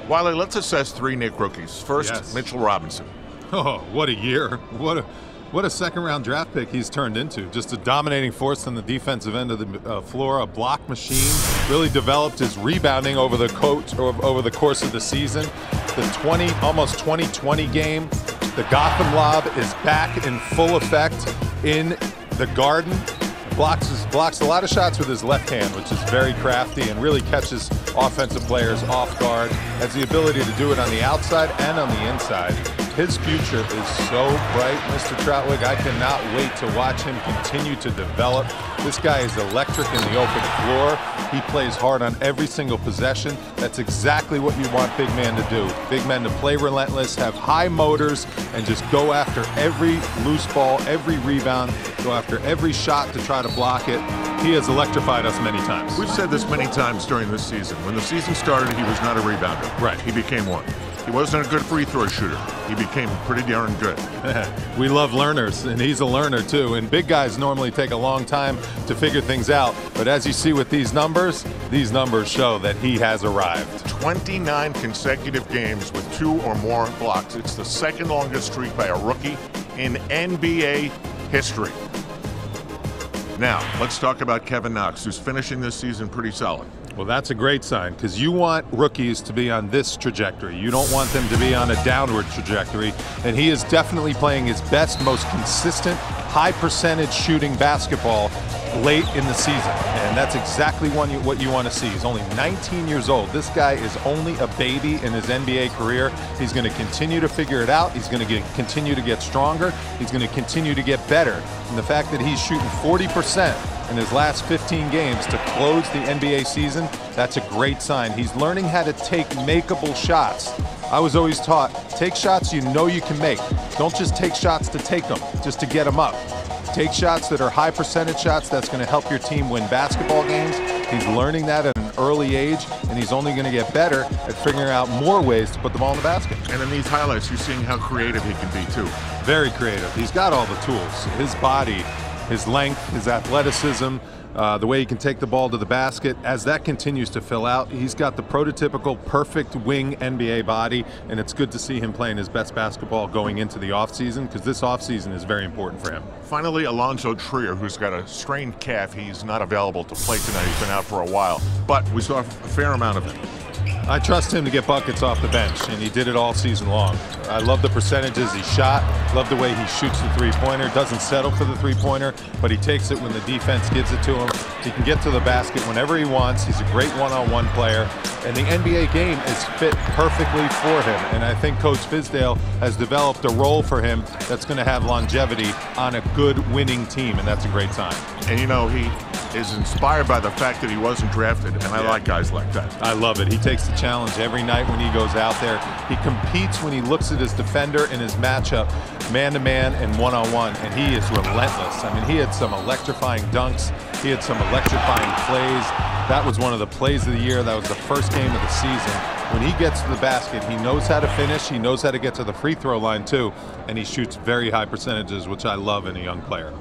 Wiley, let's assess three Knicks rookies. First, Yes. Mitchell Robinson. Oh, what a year. What a second-round draft pick he's turned into. Just a dominating force on the defensive end of the floor, a block machine. Really developed his rebounding over the course of the season. The almost 2020 game, the Gotham lob is back in full effect in the Garden. Blocks a lot of shots with his left hand, which is very crafty and really catches offensive players off guard. Has the ability to do it on the outside and on the inside. His future is so bright, Mr. Trautwig. I cannot wait to watch him continue to develop. This guy is electric in the open floor. He plays hard on every single possession. That's exactly what you want big men to do. Big men to play relentless, have high motors, and just go after every loose ball, every rebound, go after every shot to try to block it. He has electrified us many times. We've said this many times during this season. When the season started, he was not a rebounder. Right. He became one. He wasn't a good free throw shooter. He became pretty darn good. We love learners, and he's a learner too. And big guys normally take a long time to figure things out. But as you see with these numbers show that he has arrived. 29 consecutive games with 2 or more blocks. It's the second longest streak by a rookie in NBA history. Now, let's talk about Kevin Knox, who's finishing this season pretty solid. Well, that's a great sign, because you want rookies to be on this trajectory. You don't want them to be on a downward trajectory. And he is definitely playing his best, most consistent, high percentage shooting basketball late in the season. And that's exactly what you want to see. He's only 19 years old. This guy is only a baby in his NBA career. He's going to continue to figure it out. He's going to continue to get stronger. He's going to continue to get better. And the fact that he's shooting 40% in his last 15 games to close the NBA season, that's a great sign. He's learning how to take makeable shots. I was always taught, take shots you know you can make. Don't just take shots to take them, just to get them up. Take shots that are high percentage shots that's going to help your team win basketball games. He's learning that at an early age, and he's only going to get better at figuring out more ways to put the ball in the basket. And in these highlights, you're seeing how creative he can be too. Very creative. He's got all the tools. His body, his length, his athleticism, the way he can take the ball to the basket. As that continues to fill out, he's got the prototypical perfect wing NBA body, and it's good to see him playing his best basketball going into the offseason, because this offseason is very important for him. Finally, Alonzo Trier, who's got a strained calf. He's not available to play tonight. He's been out for a while, but we saw a fair amount of him. I trust him to get buckets off the bench, and he did it all season long. I love the percentages he shot, love the way he shoots the three-pointer, doesn't settle for the three-pointer, but he takes it when the defense gives it to him. He can get to the basket whenever he wants. He's a great one-on-one player, and the NBA game is fit perfectly for him, and I think Coach Fizdale has developed a role for him that's going to have longevity on a good winning team, and that's a great sign. And you know, he is inspired by the fact that he wasn't drafted, and I like guys like that. I love it. He takes the challenge every night when he goes out there. He competes when he looks at his defender in his matchup, man-to-man and one-on-one, and he is relentless. I mean, he had some electrifying dunks. He had some electrifying plays. That was one of the plays of the year. That was the first game of the season. When he gets to the basket, he knows how to finish. He knows how to get to the free throw line, too, and he shoots very high percentages, which I love in a young player.